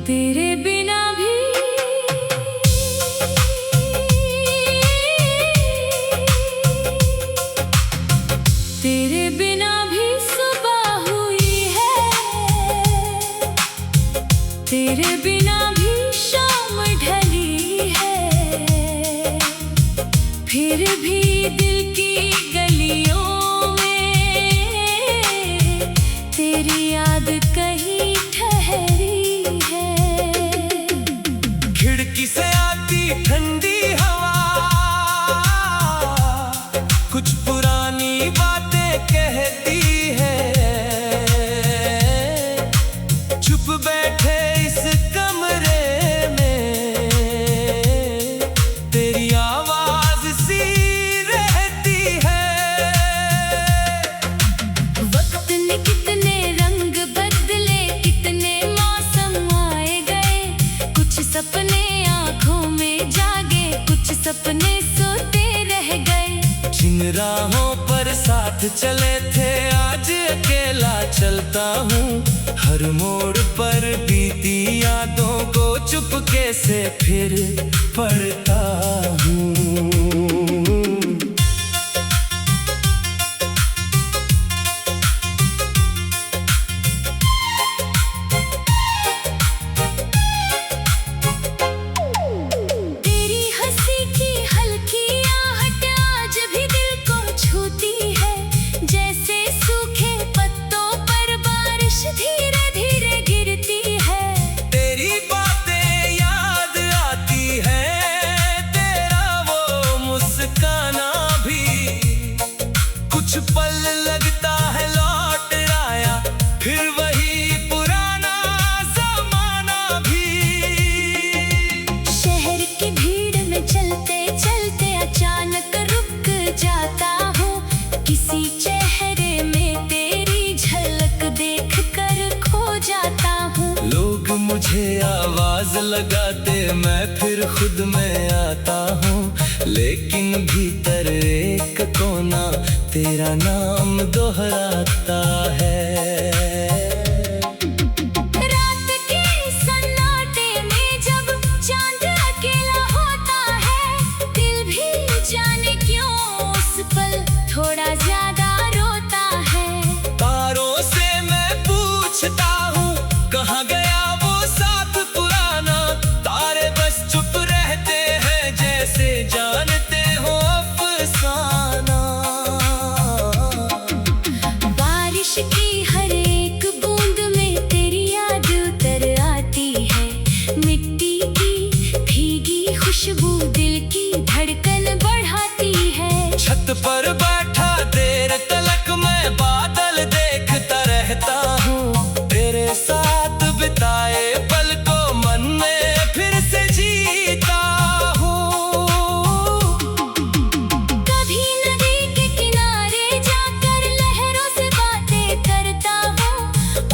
तेरे बिना भी तेरे बिना भी सुबह हुई है, तेरे बिना भी शाम ढली है। फिर भी दिल की गलियों में तेरी याद कहीं ठहरी है। खिड़की से आती ठंडी हवा कुछ पुरानी बातें कहती है। चुप बैठे इस कमरे में तेरी आवाज सी रहती है। वक्त ने कितने रंग बदले, कितने मौसम आए गए। कुछ सपने आँखों में जागे, कुछ सपने सोते रह गए। जिन राहों पर साथ चले थे आज अकेला चलता हूँ। हर मोड़ पर बीती यादों को चुपके से फिर पढ़ता हूँ। धीरे धीरे गिरती है, तेरी बातें याद आती है, तेरा वो मुस्काना भी। कुछ पल लगता है लौट आया, फिर वही पुराना ज़माना भी। शहर की भीड़ में चलते चलते अचानक रुक जाता हूँ। किसी चेहरे में तेरी झलक देख कर खो जाता हूँ। लोग मुझे आवाज लगाते, मैं फिर खुद में आता हूँ। लेकिन भीतर एक कोना तेरा नाम दोहराता है। रात के सन्नाटे में जब चांद अकेला होता है, दिल भी जाने क्यों उस पल थोड़ा ज्यादा रोता है। तारों से मैं पूछता हूँ कहाँ गया वो साथ पुराना। तारे बस चुप रहते हैं जैसे जानते हो अफसाना। बारिश की हर एक बूंद में तेरी याद उतर आती है। मिट्टी की भीगी खुशबू दिल की धड़कन बढ़ाती है। छत पर बैठा देर तलक मैं बादल देखता रहता हूँ। तेरे साथ बिताए पल को मन में फिर से जीता हूँ। कभी नदी के किनारे जाकर लहरों से बातें करता हूँ।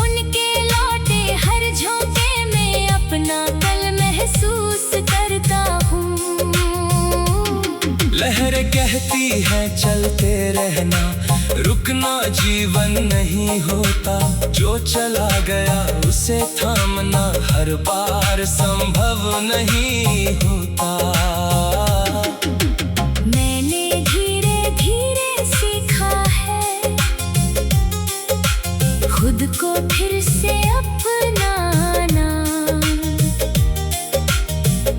उनके लौटे हर झोंके में अपना कल महसूस करता हूँ। लहरें कहती है चलते रहना, रुकना जीवन नहीं होता। जो चला गया उसे थामना हर बार संभव नहीं होता। मैंने धीरे धीरे सीखा है खुद को फिर से अपनाना।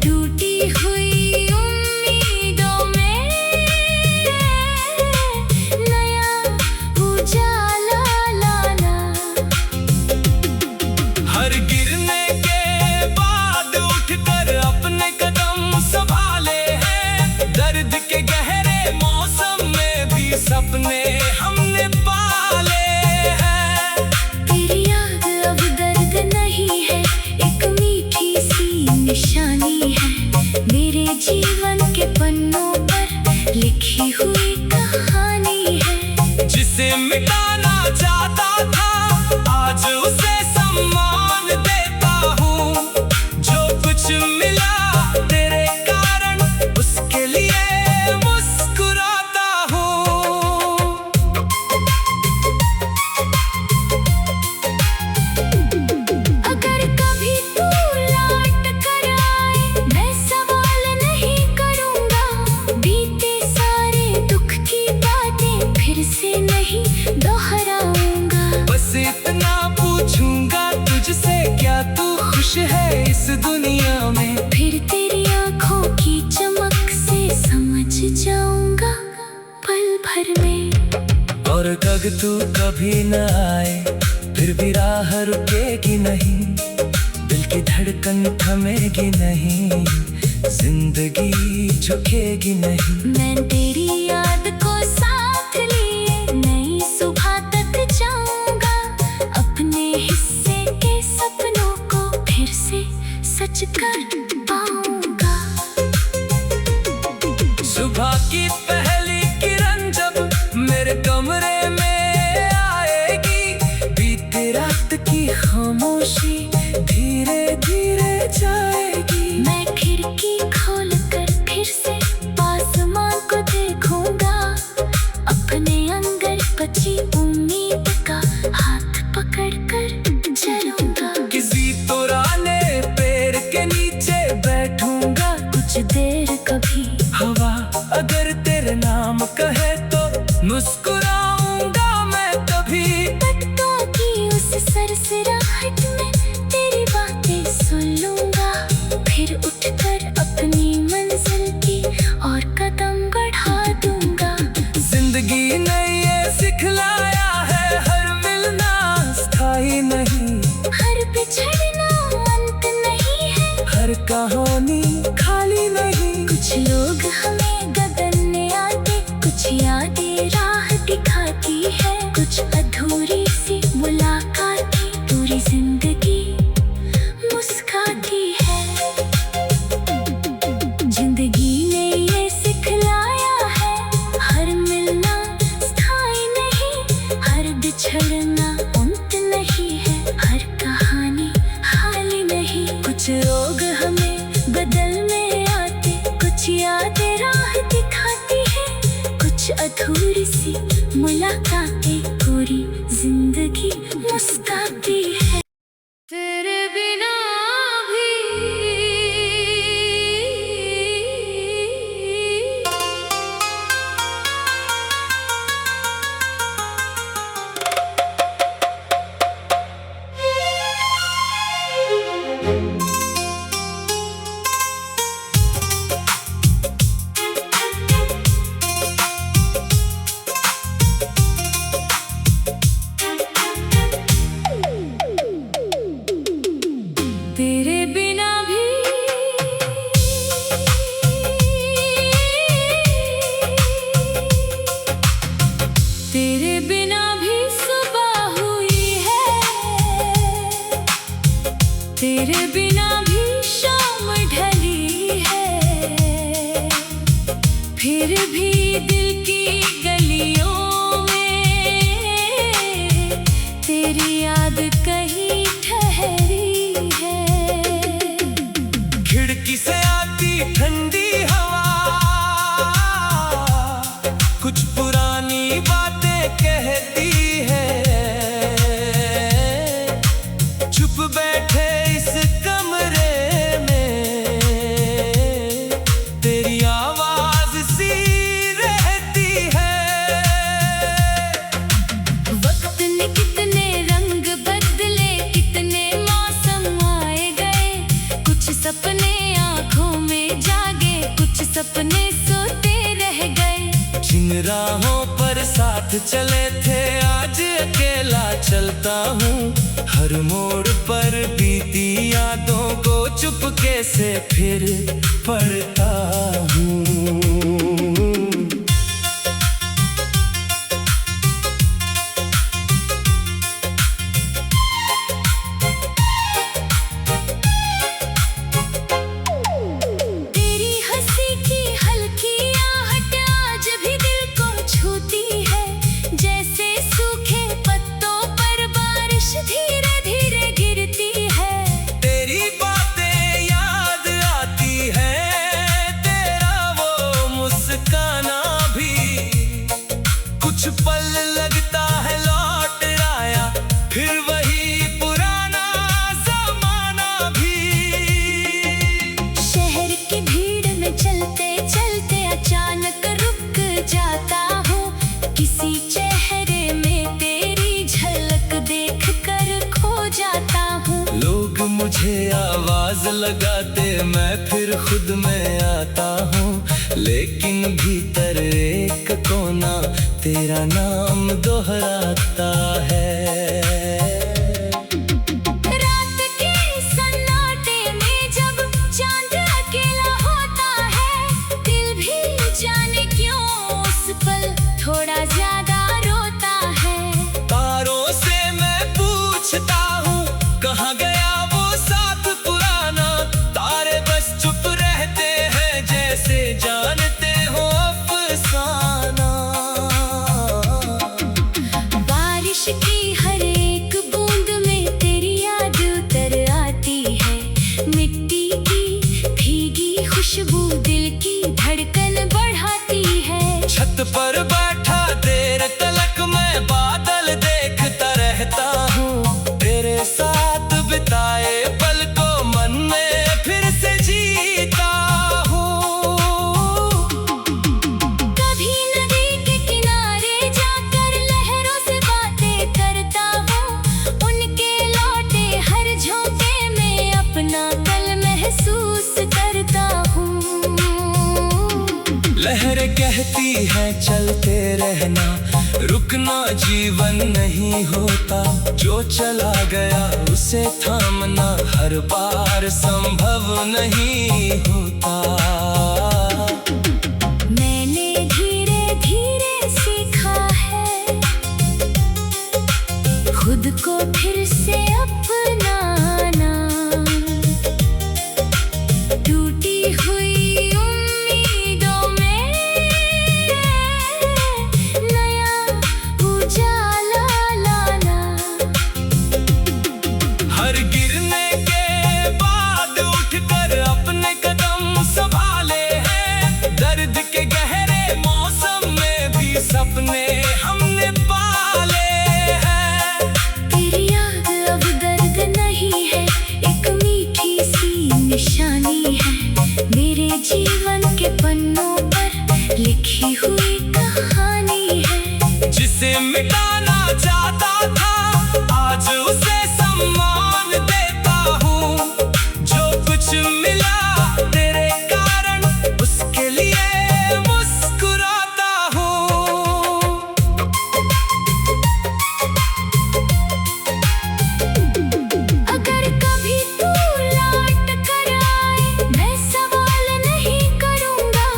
टूटी हुई उम्मीदों में नया उजाला लाना। हर गिरने के बाद उठकर अपने कदम संभाले हैं। दर्द के गहरे मौसम में भी सपने हमने पाले हैं। तेरी याद अब दर्द नहीं खुश है इस दुनिया में। फिर तेरी आंखों की चमक से समझ जाऊंगा पल भर में। और अगर तू कभी न आए फिर भी राह रुकेगी नहीं, दिल की धड़कन थमेगी नहीं, जिंदगी झुकेगी नहीं। मैं तेरी याद को साथ लिए नई सुबह तक जाऊंगा, अपने हिस्से के सपनों को फिर से सच कर पाऊंगा। सुबह की पहली किरण जब मेरे कमरे में आएगी, बीती रात की खामोशी धीरे धीरे जाएगी। मैं खिड़की खोल कर फिर से आसमान को देखूंगा, अपने अंदर बची उम्मीद का हाथ पकड़ कर चलूंगा। किसी पुराने पेड़ के नीचे बैठूंगा, कुछ देर कभी हवा अगर तेरे नाम कहे तो मुस्कुराऊंगा मैं कभी। पत्तों की उस सरसराहट में तेरी बातें सुन लूंगा, फिर उठकर अपनी मंजिल की और कदम बढ़ा दूंगा। जिंदगी ने ये सिखलाया है हर मिलना स्थायी नहीं, हर बिछड़ना अंत नहीं है, हर कहानी खाली नहीं। कुछ लोग हमें गगन आते, कुछ यादें राह दिखाती है, कुछ अधूरी सी मुलाकातें पूरी जिंदगी मुस्काती है। जिंदगी ने ये सिखलाया है हर मिलना स्थायी नहीं, हर बिछड़ना अंत नहीं है, हर कहानी खाली नहीं। कुछ लोग हमें बदलने आते, कुछ यादें राह दिखाती है, कुछ अधूरी सी मुलाकातें पूरी जिंदगी मुस्काती है। तेरे बिना भी तेरे बिना भी तेरे बिना भी सुबह हुई है, तेरे बिना भी शाम ढली है, फिर भी दिल की गलियों में तेरी याद कहीं ठहरी है। खिड़की से आती ठंडी हवा कुछ पुरानी बातें कहती है, चुप बैठे इस कमरे में तेरी आवाज सी रहती है। वक्त ने कितने रंग बदले, कितने मौसम आए गए, कुछ सपने आंखों में जागे, कुछ सपने सोते रह गए। जिन राहों पर साथ चले थे आज अकेला चलता हूँ, हर मोड़ पर बीती यादों को चुपके से फिर पढ़ता हूँ। तेरी हंसी की हल्की आहट आज भी दिल को छूती है, जैसे सूखे पत्तों पर बारिश धीरे धीरे गिरती है। तेरी बातें याद आती है, तेरा वो मुझे आवाज लगाते मैं फिर खुद में आता हूँ, लेकिन भीतर एक कोना तेरा नाम दोहराता है। रात के सन्नाटे में जब चांद अकेला होता है, दिल भी जाने क्यों उस पल थोड़ा ज्यादा रोता है। तारों से मैं पूछता हूँ कहाँ गया वो साथ पुराना, तारे बस चुप रहते हैं जैसे जानते हो अफसाना। बारिश की हर एक बूंद में तेरी याद उतर आती है, मिट्टी की भीगी खुशबू दिल की धड़कन बढ़ाती है। छत पर बैठा देर तलक मैं बादल देखता रहता हूँ, तेरे साथ बिताए पल को मन में फिर से जीता हूँ। कभी नदी के किनारे जाकर लहरों से बातें करता हूँ, उनके लौटे हर झोंके में अपना कल महसूस करता हूँ। लहरें कहती है चलते रहना, रुकना जीवन नहीं होता, जो चला गया उसे थामना हर बार संभव नहीं होता। मैंने धीरे धीरे सीखा है खुद को फिर से अपनाना, टूटी हुई उम्मीदों में नया उजाला लाना। हर गिरने के बाद उठकर अपने कदम संभाले हैं, दर्द के गहरे मौसम में भी सपने हमने पाले हैं। तेरी याद अब दर्द नहीं है, एक मीठी सी निशानी है, मेरे जीवन के पन्नों पर लिखी हुई कहानी है। जिसे मिटाना चाहता था आज उसे सम्मान देता हूँ, जो कुछ मिला तेरे कारण उसके लिए मुस्कुराता हूँ। अगर कभी तू लौट कर आए मैं सवाल नहीं करूँगा,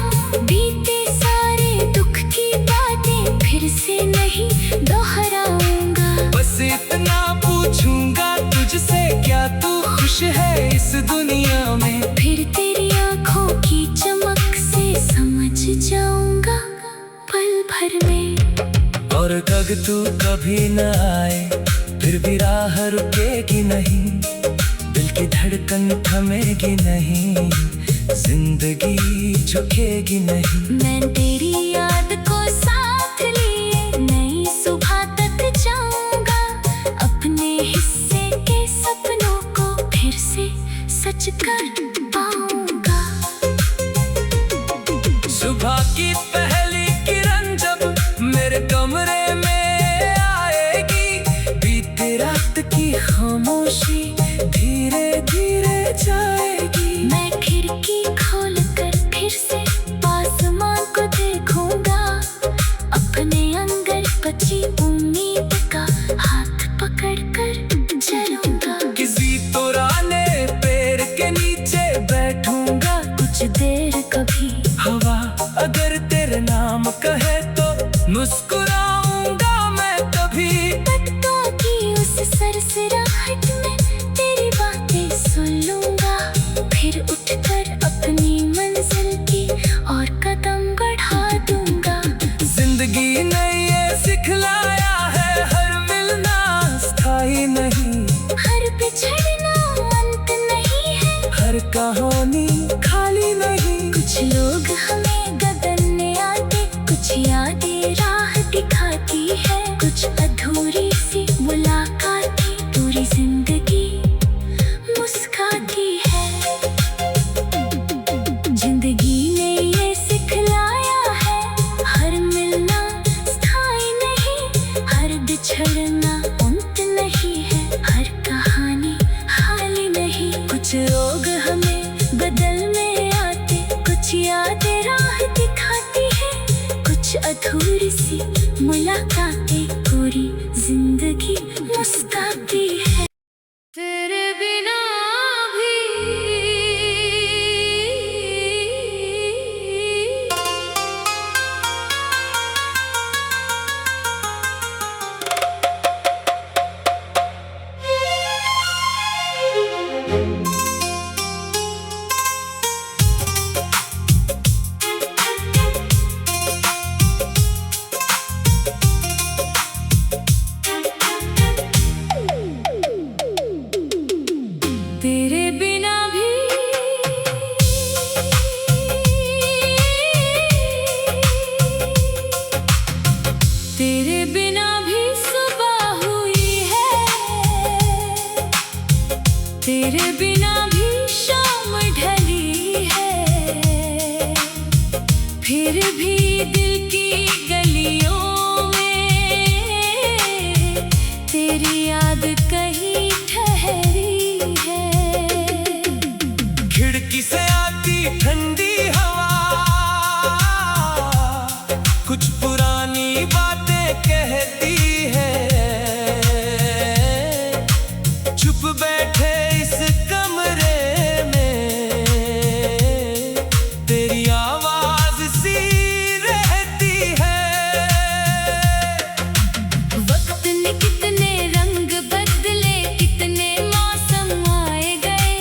बीते सारे दुख की बातें फिर से नहीं दोहराऊंगा। बस इतना पूछूंगा तुझसे क्या तू खुश है इस दुनिया में, फिर तेरी आँखों की चमक से समझ जाऊंगा पल भर में। और अगर तू कभी न आए फिर भी राह रुकेगी नहीं, दिल की धड़कन थमेगी नहीं, जिंदगी झुकेगी नहीं। मैं तेरी याद को साथ लिए नई सुबह तक जाऊंगा, अपने हिस्से के सपनों को फिर से सच कर पाऊंगा। सुबह की पहली किरण जब मेरे कमरे में आएगी, बीती रात की खामोशी धीरे धीरे जाएगी। मैं खिड़की खोल कर फिर से आसमान को देखूंगा, अपने अंदर बची उम्मीद का हाथ पकड़ कर चलूंगा। किसी पुराने पेड़ के नीचे बैठूंगा कुछ देर कभी हवा अगर तेरे नाम कहे तो मुस्कुराऊंगा मैं कभी। पत्तों की उस सरसराहट में तेरी बातें सुन लूंगा, फिर उठकर अपनी मंजिल की और कदम बढ़ा दूंगा। जिंदगी ने ये सिखलाया है हर मिलना स्थायी नहीं, हर बिछड़ना अंत नहीं है, हर कहानी खाली नहीं। कुछ लोग हमें गगन आते, कुछ यादें राह दिखाती है, कुछ अधूरी सी मुलाकातें पूरी जिंदगी मुस्काती है। जिंदगी ने ये सिखलाया है हर मिलना स्थायी नहीं, हर बिछड़ना अंत नहीं है, हर कहानी खाली नहीं। तेरे बिना भी तेरे बिना भी सुबह हुई है, तेरे बिना भी शाम ढली है, फिर भी दिल की गलियों में तेरी याद कहीं ठहरी है। खिड़की से आती ठंडी हवा कुछ पुरानी बातें कहती है, चुप बैठे इस कमरे में तेरी आवाज सी रहती है। वक्त ने कितने रंग बदले, कितने मौसम आए गए,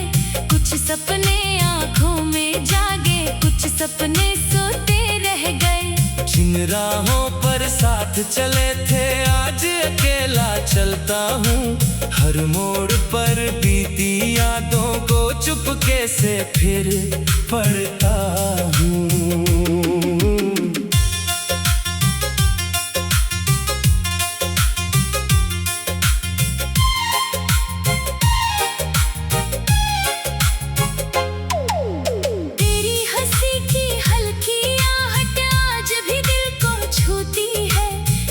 कुछ सपने आँखों में जागे, कुछ सपने सोते रह गए। जिन राहों पर साथ चले थे आज अकेला चलता हूँ, हर मोड़ पर बीती यादों को चुपके से फिर पढ़ता हूँ। तेरी हंसी की हल्की आहट आज भी दिल को छूती है,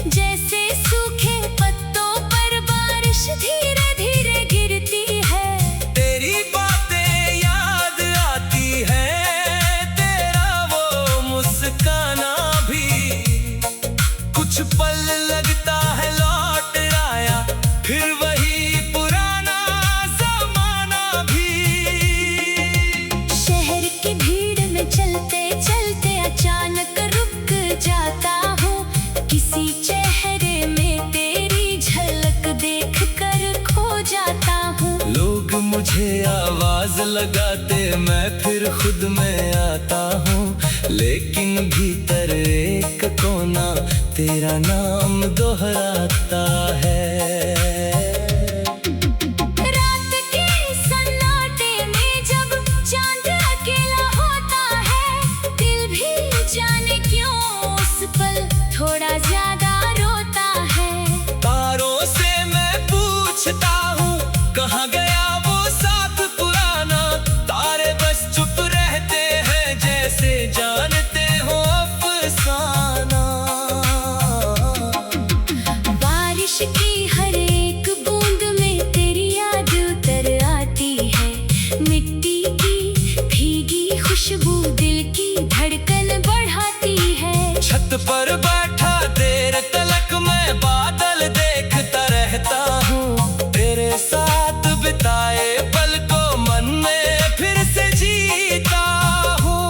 जैसे सूखे पत्तों पर बारिश धीरे धीरे गिरती है। तेरी बातें याद आती है, तेरा वो मुस्काना भी, कुछ पल लगता है लौट आया, फिर वही पुराना जमाना भी। शहर की भीड़ में चलते चलते अचानक रुक जाता हूँ, किसी चेहरे में तेरी झलक देख कर खो जाता हूँ। लोग मुझे आवाज लगाते मैं फिर खुद में आता हूँ, लेकिन भीतर एक कोना तेरा नाम दोहराता है। रात के सन्नाटे में जब चांद अकेला होता है, दिल भी जाने क्यों उस पल थोड़ा ज्यादा रोता है। तारों से मैं पूछता हूँ कहाँ गया वो साथ पुराना, तारे बस चुप रहते हैं जैसे जानते हो अफसाना। बारिश की हर एक बूंद में तेरी याद उतर आती है, मिट्टी की भीगी खुशबू दिल की धड़कन बढ़ाती है। छत पर बैठा देर तलक मैं बादल देखता रहता हूँ, तेरे साथ बिताए पल को मन में फिर से जीता हूँ।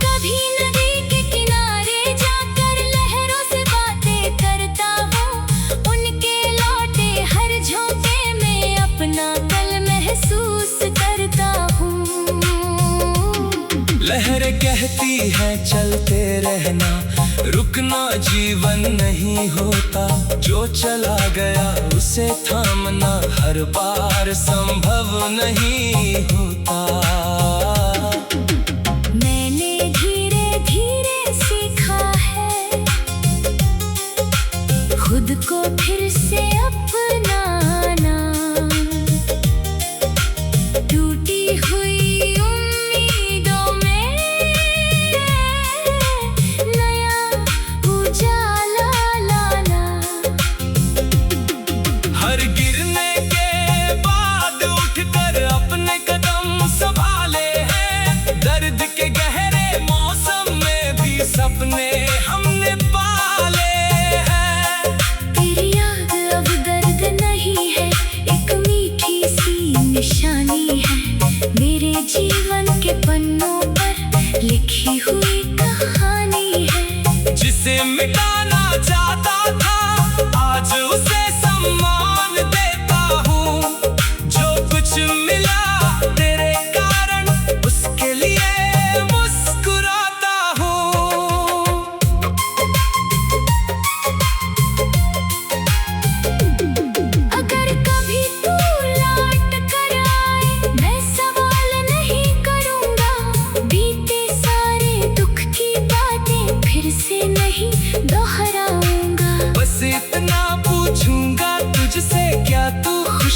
कभी नदी के किनारे जाकर लहरों से बातें करता हूँ, उनके लौटे हर झोंके में अपना कल महसूस करता हूँ। लहरें कहती है चलते रहना, रुकना जीवन नहीं होता, जो चला गया उसे थामना हर बार संभव नहीं होता। मैंने धीरे धीरे सीखा है खुद को फिर से अपनाना, टूटी हुई उम्मीदों में नया उजाला लाना। हर गिरने के बाद उठकर अपने कदम संभाले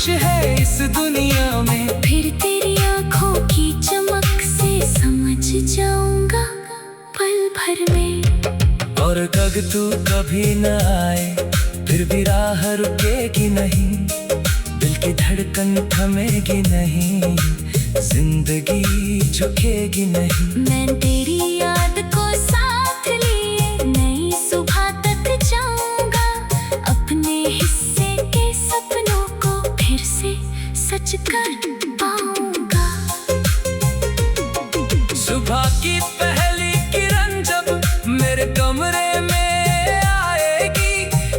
खुश है इस दुनिया में। फिर तेरी आंखों की चमक से समझ जाऊंगा पल भर में। और अगर तू कभी न आए फिर भी राह रुकेगी नहीं, दिल की धड़कन थमेगी नहीं, जिंदगी झुकेगी नहीं। मैं तेरी याद को साथ लिए नई सुबह तक जाऊंगा, अपने हिस्से के सपनों को फिर से सच कर पाऊंगा। सुबह की पहली किरण जब मेरे कमरे में आएगी,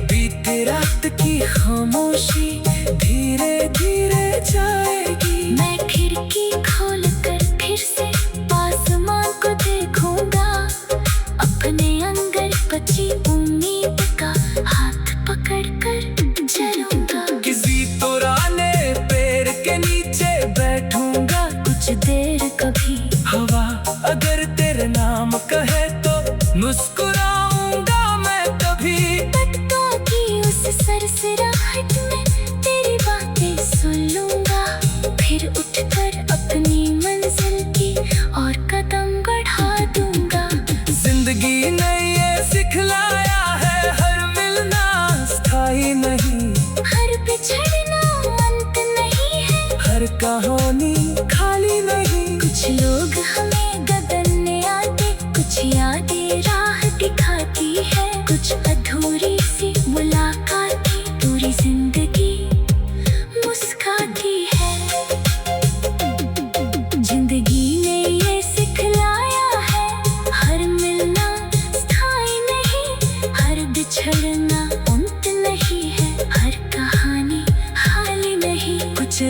बीती रात की खामोशी धीरे धीरे जाएगी। मैं खिड़की खोल कर फिर से आसमान को देखूंगा, अपने अंदर बची उम्मीद का हाथ पकड़ कर चलूंगा। किसी पुराने पेड़ के नीचे बैठूंगा, कुछ देर कभी हवा अगर तेरे नाम कहे तो मुस्कुराऊंगा मैं कभी। पत्तों की उस सरसराहट में तेरी बातें सुन लूंगा, फिर उठकर अपनी मंजिल की और कदम बढ़ा दूंगा। जिंदगी ने ये सिखलाया है हर मिलना स्थायी नहीं, हर बिछड़ना अंत नहीं है, हर कहानी खाली नहीं। कुछ लोग हमें गगन आते, कुछ यादें राह दिखाती है, कुछ अधूरी सी मुलाकातें पूरी जिंदगी मुस्काती है। जिंदगी ने ये सिखलाया है हर मिलना स्थायी नहीं, हर बिछड़ना अंत नहीं है, हर कहानी खाली नहीं। कुछ